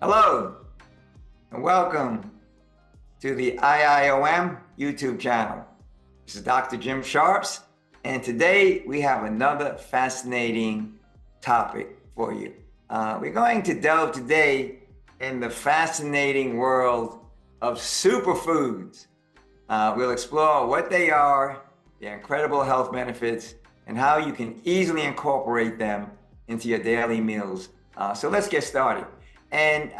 Hello, and welcome to the IIOM YouTube channel. This is Dr. Jim Sharps, and today we have another fascinating topic for you. We're going to delve today in the fascinating world of superfoods. We'll explore what they are, their incredible health benefits, and how you can easily incorporate them into your daily meals. So let's get started. And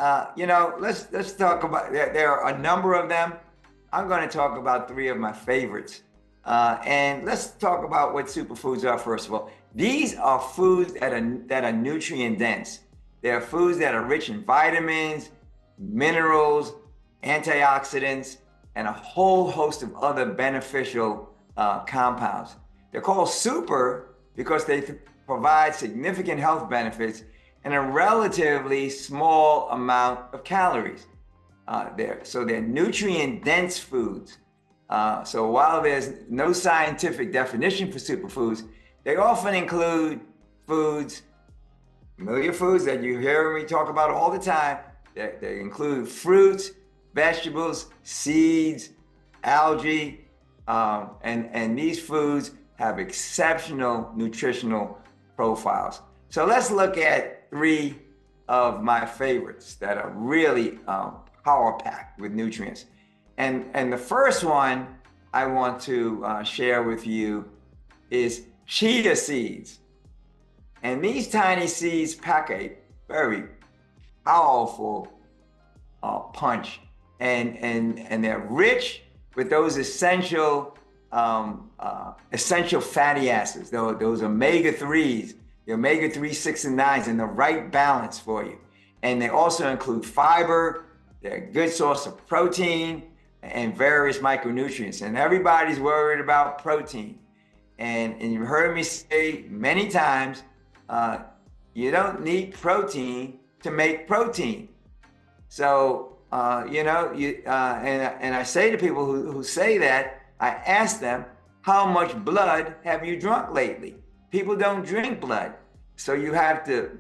let's talk about. There are a number of them. I'm going to talk about three of my favorites. And let's talk about what superfoods are first of all. These are foods that are nutrient dense. They're foods that are rich in vitamins, minerals, antioxidants, and a whole host of other beneficial compounds. They're called super because they provide significant health benefits and a relatively small amount of calories. So they're nutrient-dense foods. So while there's no scientific definition for superfoods, they often include foods, familiar foods that you hear me talk about all the time. They include fruits, vegetables, seeds, algae, and these foods have exceptional nutritional profiles. So let's look at three of my favorites that are really power-packed with nutrients. And the first one I want to share with you is chia seeds. And these tiny seeds pack a very powerful punch. And they're rich with those essential fatty acids, those omega-3s, the omega-3, 6, and 9s in the right balance for you. And they also include fiber, they're a good source of protein, and various micronutrients. And everybody's worried about protein. And you've heard me say many times, you don't need protein to make protein. So, and I say to people who say that, I ask them, how much blood have you drunk lately? People don't drink blood. So you have to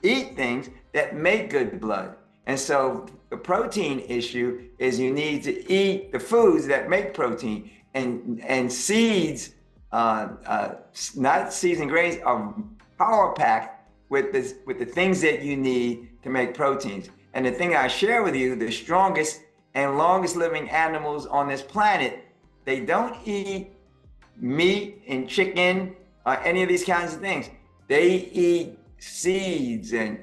eat things that make good blood. And so the protein issue is you need to eat the foods that make protein. And seeds, not seeds and grains, are power packed with the things that you need to make proteins. And the thing I share with you, the strongest and longest living animals on this planet, they don't eat meat and chicken or any of these kinds of things. They eat seeds and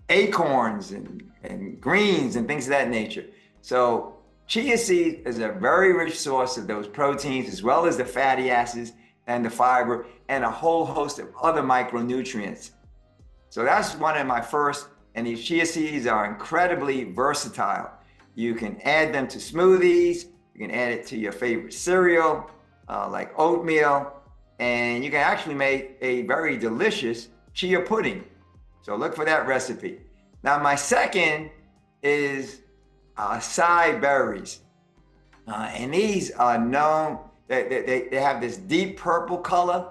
acorns and greens and things of that nature. So chia seed is a very rich source of those proteins, as well as the fatty acids and the fiber and a whole host of other micronutrients. So that's one of my first, and these chia seeds are incredibly versatile. You can add them to smoothies, you can add it to your favorite cereal, like oatmeal, and you can actually make a very delicious chia pudding. So look for that recipe. Now my second is acai berries. And these are known, they have this deep purple color.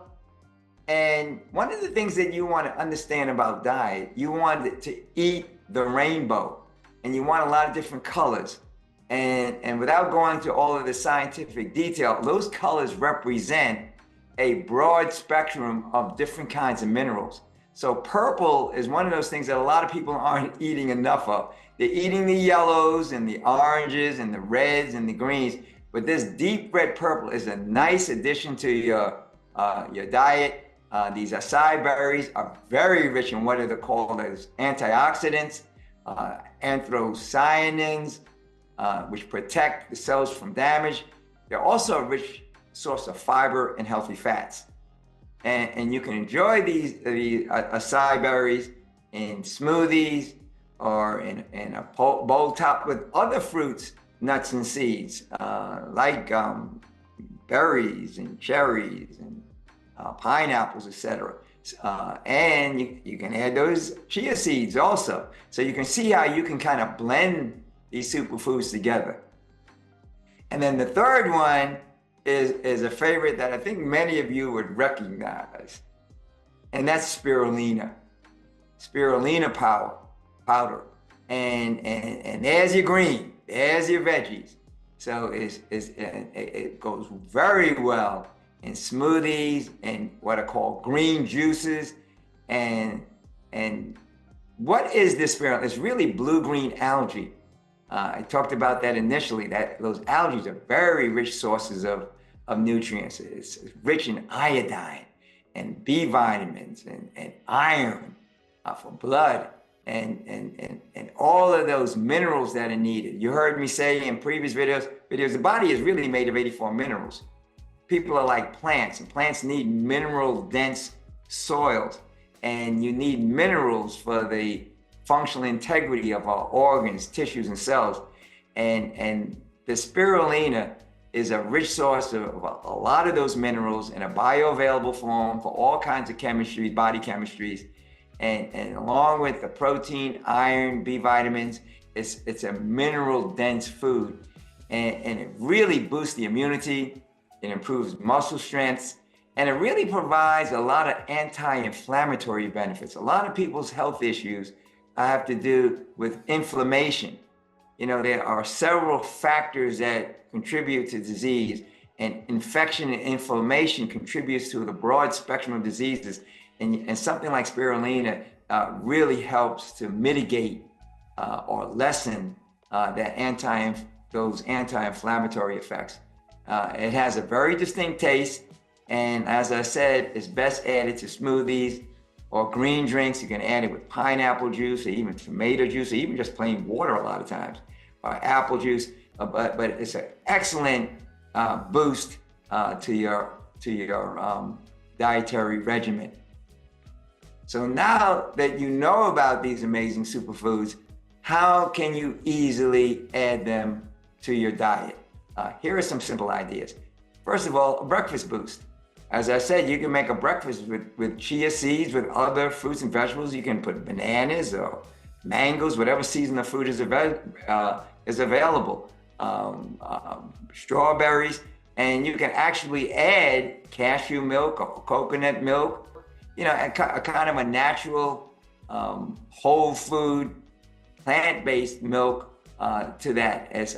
And one of the things that you want to understand about diet, you want to eat the rainbow, and you want a lot of different colors. And without going to all of the scientific detail, those colors represent a broad spectrum of different kinds of minerals. So purple is one of those things that a lot of people aren't eating enough of. They're eating the yellows and the oranges and the reds and the greens, but this deep red purple is a nice addition to your diet. These acai berries are very rich in what are called as antioxidants, anthocyanins, which protect the cells from damage. They're also a rich source of fiber and healthy fats. And you can enjoy these acai berries in smoothies or in a bowl topped with other fruits, nuts, and seeds, like berries and cherries and pineapples, etc. And you can add those chia seeds also. So you can see how you can kind of blend these superfoods together. And then the third one is a favorite that I think many of you would recognize, and that's spirulina. spirulina powder. And there's your green, there's your veggies. So it goes very well in smoothies and what are called green juices. And what is this spirulina? It's really blue-green algae. I talked about that initially, that those algae are very rich sources of nutrients. It's rich in iodine and B vitamins and iron for blood and all of those minerals that are needed. You heard me say in previous videos, the body is really made of 84 minerals. People are like plants, and plants need mineral-dense soils, and you need minerals for the functional integrity of our organs, tissues, and cells. And the spirulina is a rich source of a lot of those minerals in a bioavailable form for all kinds of chemistry, body chemistries. And along with the protein, iron, B vitamins, it's a mineral-dense food. And it really boosts the immunity, it improves muscle strength, and it really provides a lot of anti-inflammatory benefits. A lot of people's health issues have to do with inflammation. You know, there are several factors that contribute to disease, and infection and inflammation contributes to the broad spectrum of diseases. And something like spirulina really helps to mitigate or lessen those anti-inflammatory effects. It has a very distinct taste, and as I said, it's best added to smoothies or green drinks. You can add it with pineapple juice or even tomato juice or even just plain water a lot of times, or apple juice. But it's an excellent boost to your dietary regimen. So now that you know about these amazing superfoods, how can you easily add them to your diet? Here are some simple ideas. First of all, a breakfast boost. As I said, you can make a breakfast with chia seeds, with other fruits and vegetables. You can put bananas or mangoes, whatever seasonal fruit is available, strawberries, and you can actually add cashew milk or coconut milk, you know, a kind of a natural, whole food, plant-based milk to that as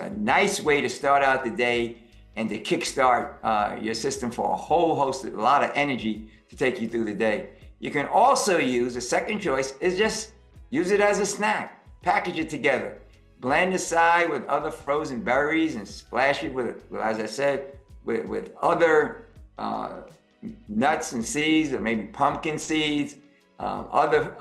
a nice way to start out the day and to kickstart your system for a whole host of a lot of energy to take you through the day. You can also use, a second choice is just use it as a snack, package it together, blend aside with other frozen berries and splash it with, as I said, with other nuts and seeds, or maybe pumpkin seeds, other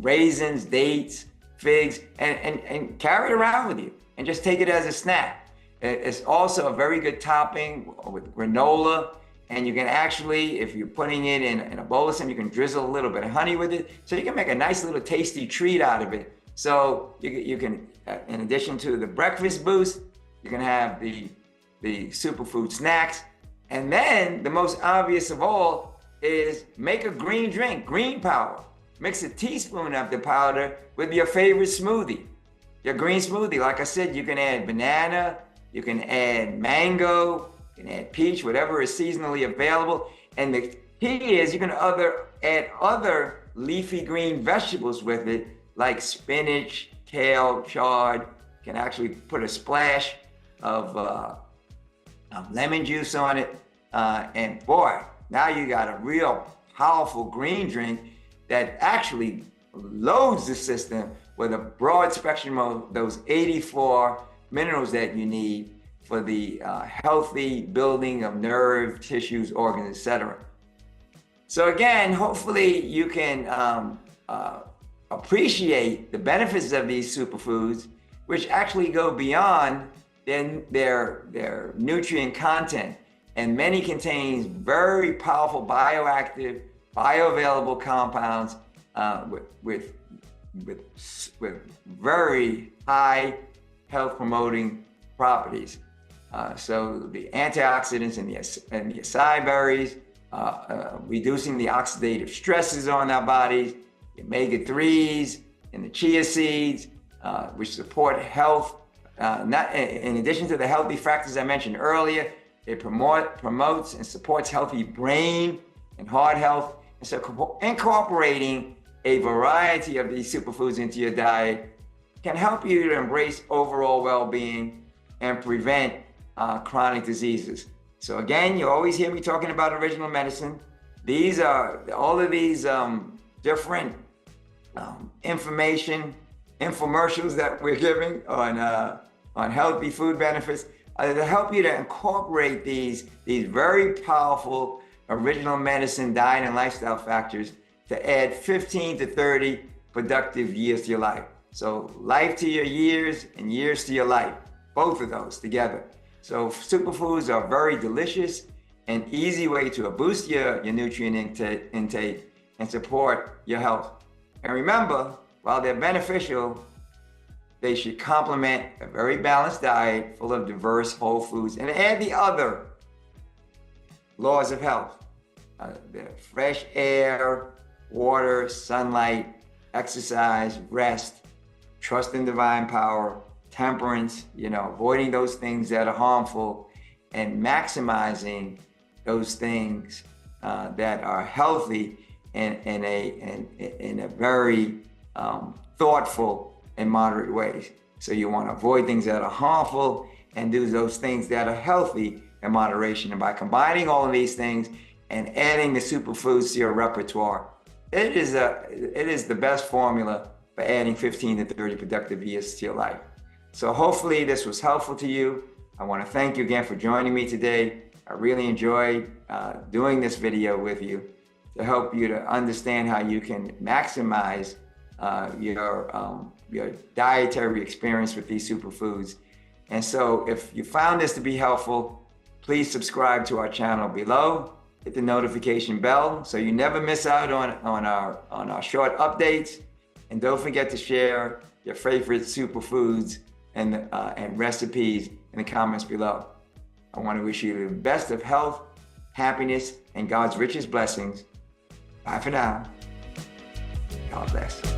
raisins, dates, figs, and carry it around with you and just take it as a snack. It's also a very good topping with granola, and you can actually, if you're putting it in a bowl of something, you can drizzle a little bit of honey with it, so you can make a nice little tasty treat out of it. So you can, in addition to the breakfast boost, you can have the superfood snacks. And then the most obvious of all is make a green drink, green power. Mix a teaspoon of the powder with your favorite smoothie. Your green smoothie, like I said, you can add banana, you can add mango, you can add peach, whatever is seasonally available. And the key is you can add other leafy green vegetables with it, like spinach, kale, chard. You can actually put a splash of lemon juice on it. And boy, now you got a real powerful green drink that actually loads the system with a broad spectrum of those 84 minerals that you need for the healthy building of nerve, tissues, organs, etc. So again, hopefully you can appreciate the benefits of these superfoods, which actually go beyond their nutrient content, and many contains very powerful bioactive, bioavailable compounds with very high health promoting properties. So the antioxidants in the acai berries, reducing the oxidative stresses on our bodies, the omega-3s and the chia seeds, which support health. In addition to the healthy factors I mentioned earlier, it promotes and supports healthy brain and heart health. And so incorporating a variety of these superfoods into your diet can help you to embrace overall well-being and prevent chronic diseases. So again, you always hear me talking about original medicine. These are all of these different infomercials that we're giving on healthy food benefits to help you to incorporate these very powerful original medicine diet and lifestyle factors to add 15 to 30 productive years to your life. So life to your years and years to your life, both of those together. So superfoods are very delicious and easy way to boost your nutrient intake and support your health. And remember, while they're beneficial, they should complement a very balanced diet full of diverse whole foods and add the other laws of health. The fresh air, water, sunlight, exercise, rest, trust in divine power, temperance, avoiding those things that are harmful and maximizing those things that are healthy in a very thoughtful and moderate ways. So you want to avoid things that are harmful and do those things that are healthy in moderation. And by combining all of these things and adding the superfoods to your repertoire, it is the best formula for adding 15 to 30 productive years to your life. So hopefully this was helpful to you. I want to thank you again for joining me today. I really enjoyed doing this video with you to help you to understand how you can maximize your dietary experience with these superfoods. And so if you found this to be helpful, please subscribe to our channel below. Hit the notification bell so you never miss out on our short updates. And don't forget to share your favorite superfoods and recipes in the comments below. I want to wish you the best of health, happiness, and God's richest blessings. Bye for now. God bless.